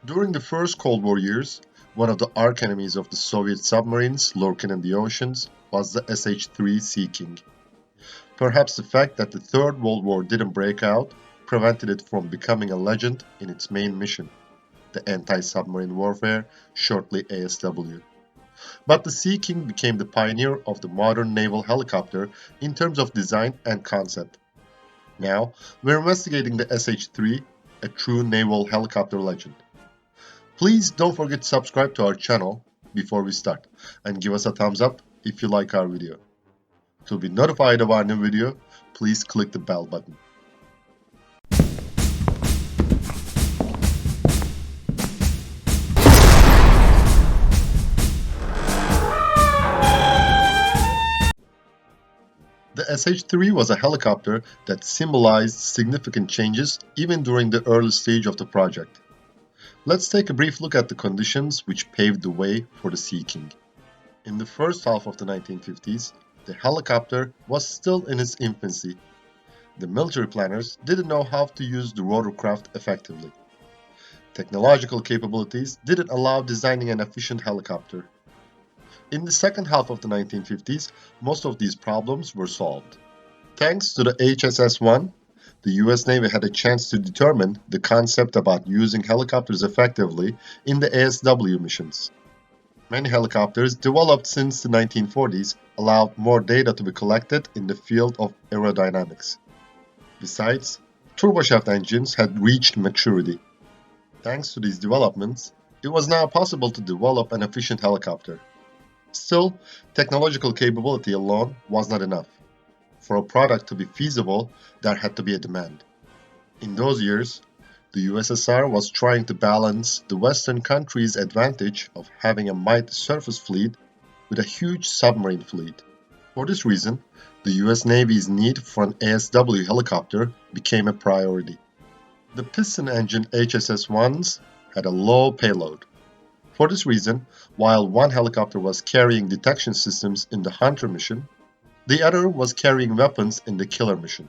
During the first Cold War years, one of the arch enemies of the Soviet submarines lurking in the oceans was the SH-3 Sea King. Perhaps the fact that the Third World War didn't break out prevented it from becoming a legend in its main mission, the anti-submarine warfare, shortly ASW. But the Sea King became the pioneer of the modern naval helicopter in terms of design and concept. Now, we're investigating the SH-3, a true naval helicopter legend. Please don't forget to subscribe to our channel before we start and give us a thumbs up if you like our video. To be notified of our new video, please click the bell button. The SH-3 was a helicopter that symbolized significant changes even during the early stage of the project. Let's take a brief look at the conditions which paved the way for the Sea King. In the first half of the 1950s, the helicopter was still in its infancy. The military planners didn't know how to use the rotorcraft effectively. Technological capabilities didn't allow designing an efficient helicopter. In the second half of the 1950s, most of these problems were solved. Thanks to the HSS-1, the US Navy had a chance to determine the concept about using helicopters effectively in the ASW missions. Many helicopters developed since the 1940s allowed more data to be collected in the field of aerodynamics. Besides, turboshaft engines had reached maturity. Thanks to these developments, it was now possible to develop an efficient helicopter. Still, technological capability alone was not enough. For a product to be feasible, there had to be a demand. In those years, the USSR was trying to balance the Western countries' advantage of having a mighty surface fleet with a huge submarine fleet. For this reason, the US Navy's need for an ASW helicopter became a priority. The piston-engine HSS-1s had a low payload. For this reason, while one helicopter was carrying detection systems in the Hunter mission, the other was carrying weapons in the Killer mission.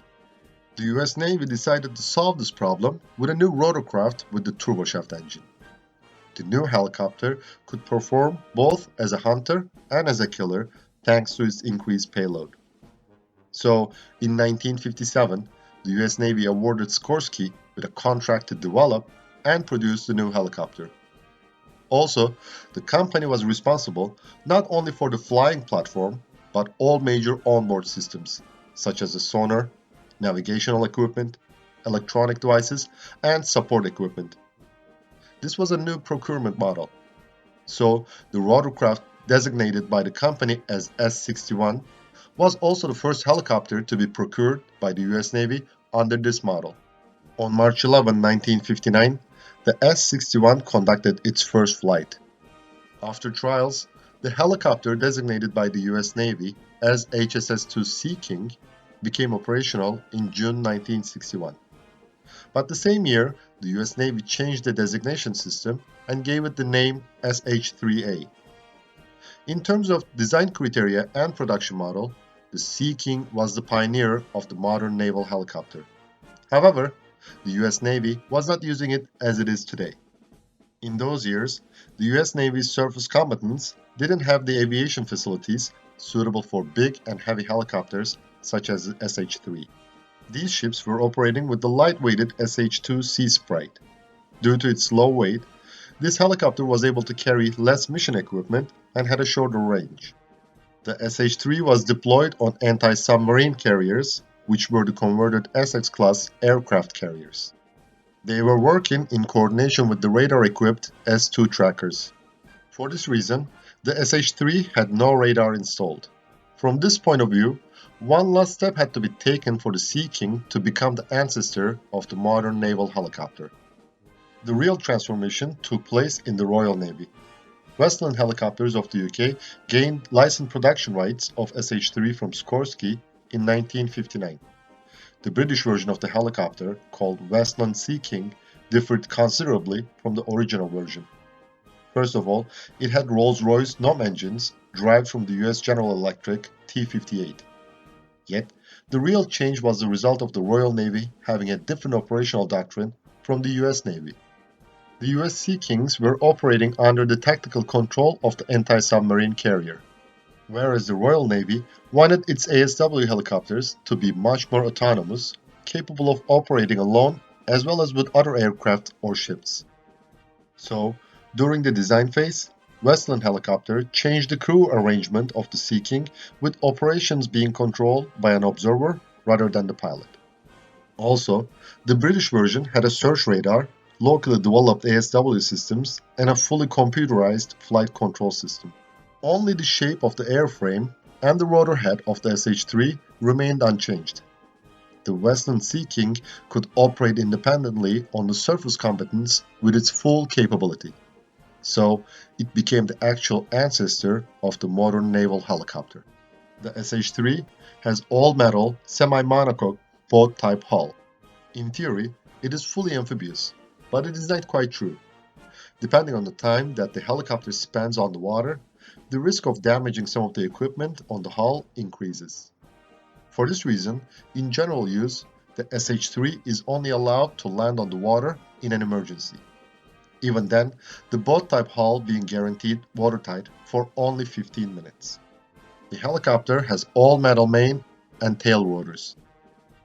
The US Navy decided to solve this problem with a new rotorcraft with the turboshaft engine. The new helicopter could perform both as a hunter and as a killer thanks to its increased payload. So, in 1957, the US Navy awarded Sikorsky with a contract to develop and produce the new helicopter. Also, the company was responsible not only for the flying platform, but all major onboard systems, such as the sonar, navigational equipment, electronic devices, and support equipment. This was a new procurement model. So, the rotorcraft designated by the company as S-61 was also the first helicopter to be procured by the US Navy under this model. On March 11, 1959, the S-61 conducted its first flight. After trials, the helicopter designated by the US Navy as HSS-2 Sea King became operational in June 1961. But the same year, the US Navy changed the designation system and gave it the name SH-3A. In terms of design criteria and production model, the Sea King was the pioneer of the modern naval helicopter. However, the US Navy was not using it as it is today. In those years, the US Navy's surface combatants didn't have the aviation facilities suitable for big and heavy helicopters such as the SH-3. These ships were operating with the light-weighted SH-2 Sea Sprite. Due to its low weight, this helicopter was able to carry less mission equipment and had a shorter range. The SH-3 was deployed on anti-submarine carriers, which were the converted Essex-class aircraft carriers. They were working in coordination with the radar-equipped S-2 trackers. For this reason, the SH-3 had no radar installed. From this point of view, one last step had to be taken for the Sea King to become the ancestor of the modern naval helicopter. The real transformation took place in the Royal Navy. Westland Helicopters of the UK gained license production rights of SH-3 from Sikorsky in 1959. The British version of the helicopter, called Westland Sea King, differed considerably from the original version. First of all, it had Rolls-Royce NOM engines derived from the US General Electric T-58. Yet, the real change was the result of the Royal Navy having a different operational doctrine from the US Navy. The US Sea Kings were operating under the tactical control of the anti-submarine carrier, whereas the Royal Navy wanted its ASW helicopters to be much more autonomous, capable of operating alone as well as with other aircraft or ships. So, during the design phase, Westland Helicopter changed the crew arrangement of the Sea King, with operations being controlled by an observer rather than the pilot. Also, the British version had a search radar, locally developed ASW systems, and a fully computerized flight control system. Only the shape of the airframe and the rotor head of the SH-3 remained unchanged. The Westland Sea King could operate independently on the surface combatants with its full capability. So, it became the actual ancestor of the modern naval helicopter. The SH-3 has all-metal, semi-monocoque boat-type hull. In theory, it is fully amphibious, but it is not quite true. Depending on the time that the helicopter spends on the water, the risk of damaging some of the equipment on the hull increases. For this reason, in general use, the SH-3 is only allowed to land on the water in an emergency. Even then, the boat-type hull being guaranteed watertight for only 15 minutes. The helicopter has all-metal main and tail rotors.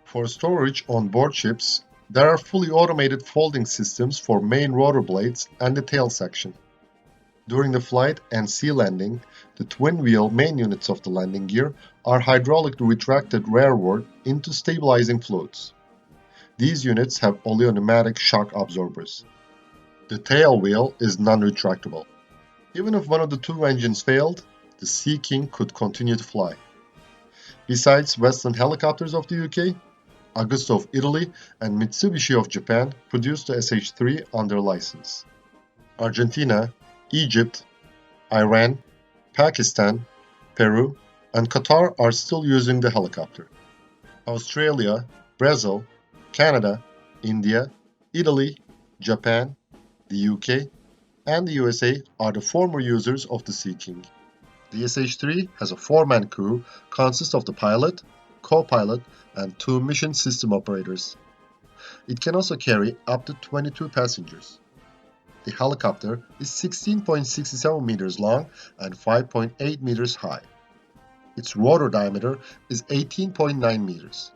For storage on board ships, there are fully automated folding systems for main rotor blades and the tail section. During the flight and sea landing, the twin-wheel main units of the landing gear are hydraulically retracted rearward into stabilizing fluids. These units have oleopneumatic shock absorbers. The tail wheel is non-retractable. Even if one of the two engines failed, the Sea King could continue to fly. Besides Westland Helicopters of the UK, Augusta of Italy and Mitsubishi of Japan produced the SH-3 under license. Argentina, Egypt, Iran, Pakistan, Peru, and Qatar are still using the helicopter. Australia, Brazil, Canada, India, Italy, Japan, the UK, and the USA are the former users of the Sea King. The SH-3 has a four-man crew consisting of the pilot, co-pilot, and two mission system operators. It can also carry up to 22 passengers. The helicopter is 16.67 meters long and 5.8 meters high. Its rotor diameter is 18.9 meters.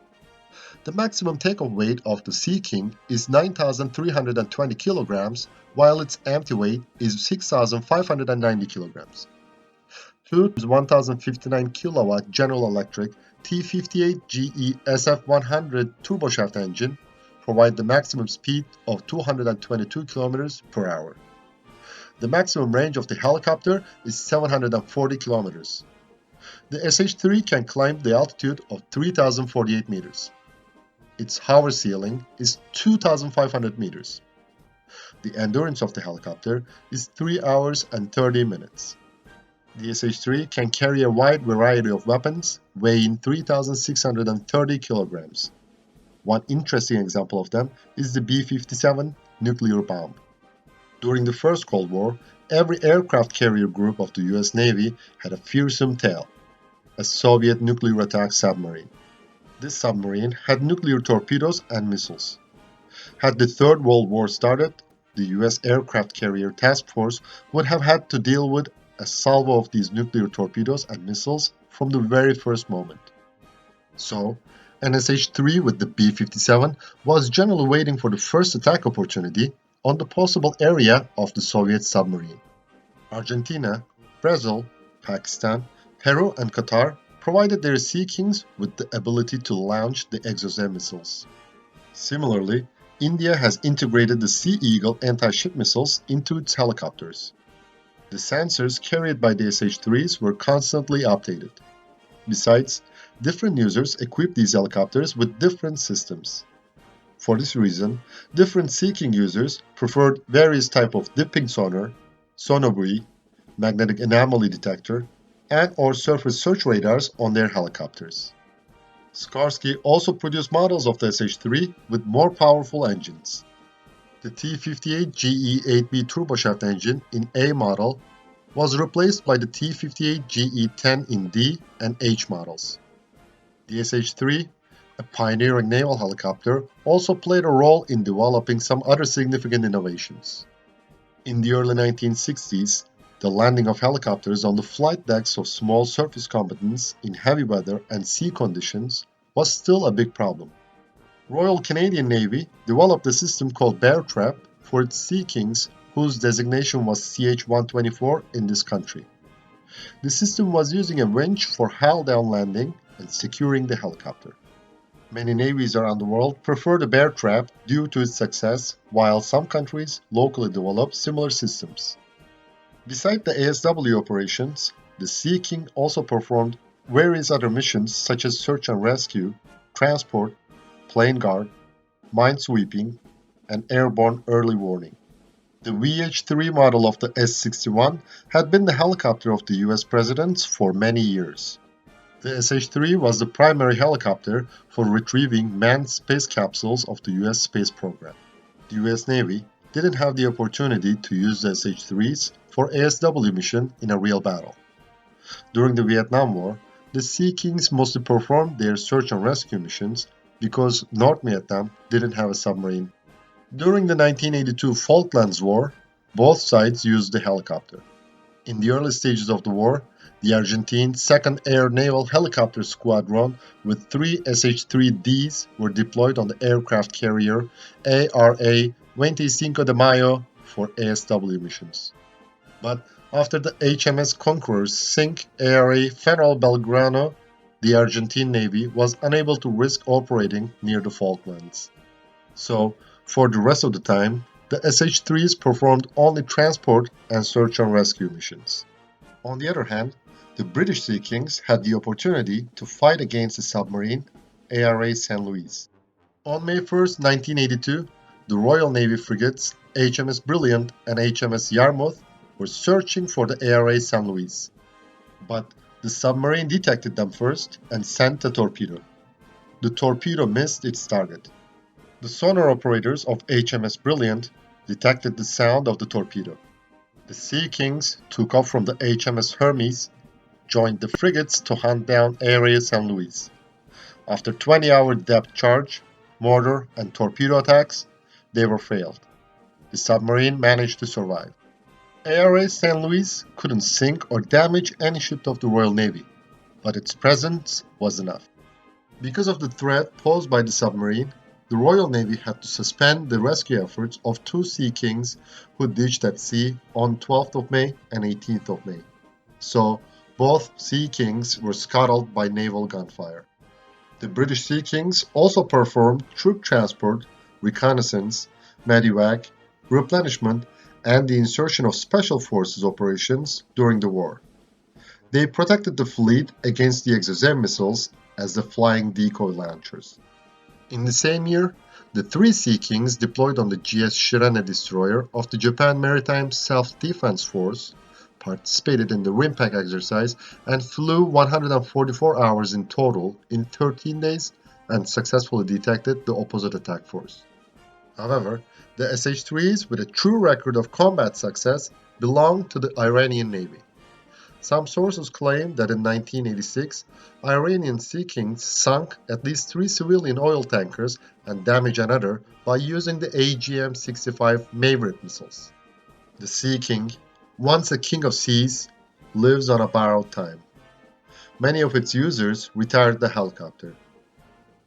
The maximum takeoff weight of the Sea King is 9,320 kilograms, while its empty weight is 6,590 kilograms. Two 1,059 kilowatt General Electric T58GE SF100 turboshaft engine provide the maximum speed of 222 km per hour. The maximum range of the helicopter is 740 km. The SH-3 can climb the altitude of 3,048 meters. Its hover ceiling is 2,500 meters. The endurance of the helicopter is 3 hours and 30 minutes. The SH-3 can carry a wide variety of weapons, weighing 3,630 kilograms. One interesting example of them is the B57 Nuclear Bomb. During the First Cold War, every aircraft carrier group of the US Navy had a fearsome tail, a Soviet nuclear attack submarine. This submarine had nuclear torpedoes and missiles. Had the Third World War started, the US Aircraft Carrier Task Force would have had to deal with a salvo of these nuclear torpedoes and missiles from the very first moment. So, an SH-3 with the B-57 was generally waiting for the first attack opportunity on the possible area of the Soviet submarine. Argentina, Brazil, Pakistan, Peru, and Qatar provided their Sea Kings with the ability to launch the Exocet missiles. Similarly, India has integrated the Sea Eagle anti-ship missiles into its helicopters. The sensors carried by the SH-3s were constantly updated. Besides, different users equipped these helicopters with different systems. For this reason, different Sea King users preferred various types of dipping sonar, sonobuoy, magnetic anomaly detector, and/or surface search radars on their helicopters. Sikorsky also produced models of the SH-3 with more powerful engines. The T58GE-8B turboshaft engine in A model was replaced by the T58GE-10 in D and H models. The SH-3, a pioneering naval helicopter, also played a role in developing some other significant innovations. In the early 1960s, the landing of helicopters on the flight decks of small surface combatants in heavy weather and sea conditions was still a big problem. Royal Canadian Navy developed a system called Beartrap for its Sea Kings, whose designation was CH-124 in this country. The system was using a winch for hull-down landing and securing the helicopter. Many navies around the world prefer the Beartrap due to its success, while some countries locally develop similar systems. Besides the ASW operations, the Sea King also performed various other missions such as search and rescue, transport, plane guard, minesweeping, and airborne early warning. The VH-3 model of the S-61 had been the helicopter of the US presidents for many years. The SH-3 was the primary helicopter for retrieving manned space capsules of the US space program. The US Navy didn't have the opportunity to use the SH-3s for ASW mission in a real battle. During the Vietnam War, the Sea Kings mostly performed their search and rescue missions because North Vietnam didn't have a submarine. During the 1982 Falklands War, both sides used the helicopter. In the early stages of the war, the Argentine 2nd Air Naval Helicopter Squadron with 3 SH-3Ds were deployed on the aircraft carrier ARA 25 de Mayo for ASW missions. But after the HMS Conqueror's sink ARA General Belgrano, the Argentine Navy was unable to risk operating near the Falklands. So, for the rest of the time, the SH-3s performed only transport and search and rescue missions. On the other hand, the British Sea Kings had the opportunity to fight against the submarine ARA St. Louis. On May 1, 1982, the Royal Navy frigates HMS Brilliant and HMS Yarmouth were searching for the ARA St. Louis. But the submarine detected them first and sent a torpedo. The torpedo missed its target. The sonar operators of HMS Brilliant detected the sound of the torpedo. The Sea Kings took off from the HMS Hermes, joined the frigates to hunt down ARA St. Louis. After 20-hour depth charge, mortar, and torpedo attacks, they were failed. The submarine managed to survive. ARA St. Louis couldn't sink or damage any ship of the Royal Navy, but its presence was enough. Because of the threat posed by the submarine, the Royal Navy had to suspend the rescue efforts of 2 Sea Kings who ditched at sea on 12th of May and 18th of May. So, both Sea Kings were scuttled by naval gunfire. The British Sea Kings also performed troop transport, reconnaissance, medevac, replenishment, and the insertion of special forces operations during the war. They protected the fleet against the Exocet missiles as the flying decoy launchers. In the same year, the 3 Sea Kings deployed on the GS Shirane destroyer of the Japan Maritime Self-Defense Force participated in the RIMPAC exercise and flew 144 hours in total in 13 days and successfully detected the opposite attack force. However, the SH-3s with a true record of combat success belong to the Iranian Navy. Some sources claim that in 1986, Iranian Sea Kings sunk at least 3 civilian oil tankers and damaged another by using the AGM-65 Maverick missiles. The Sea King, once a king of seas, lives on a borrowed time. Many of its users retired the helicopter.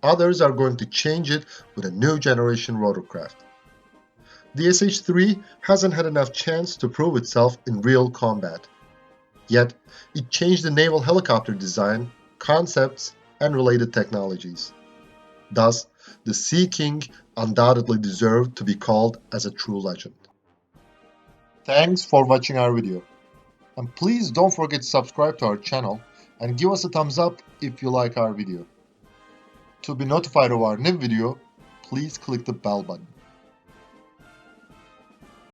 Others are going to change it with a new generation rotorcraft. The SH-3 hasn't had enough chance to prove itself in real combat. Yet, it changed the naval helicopter design, concepts, and related technologies. Thus, the Sea King undoubtedly deserved to be called as a true legend. Thanks for watching our video. And please don't forget to subscribe to our channel and give us a thumbs up if you like our video. To be notified of our new video, please click the bell button.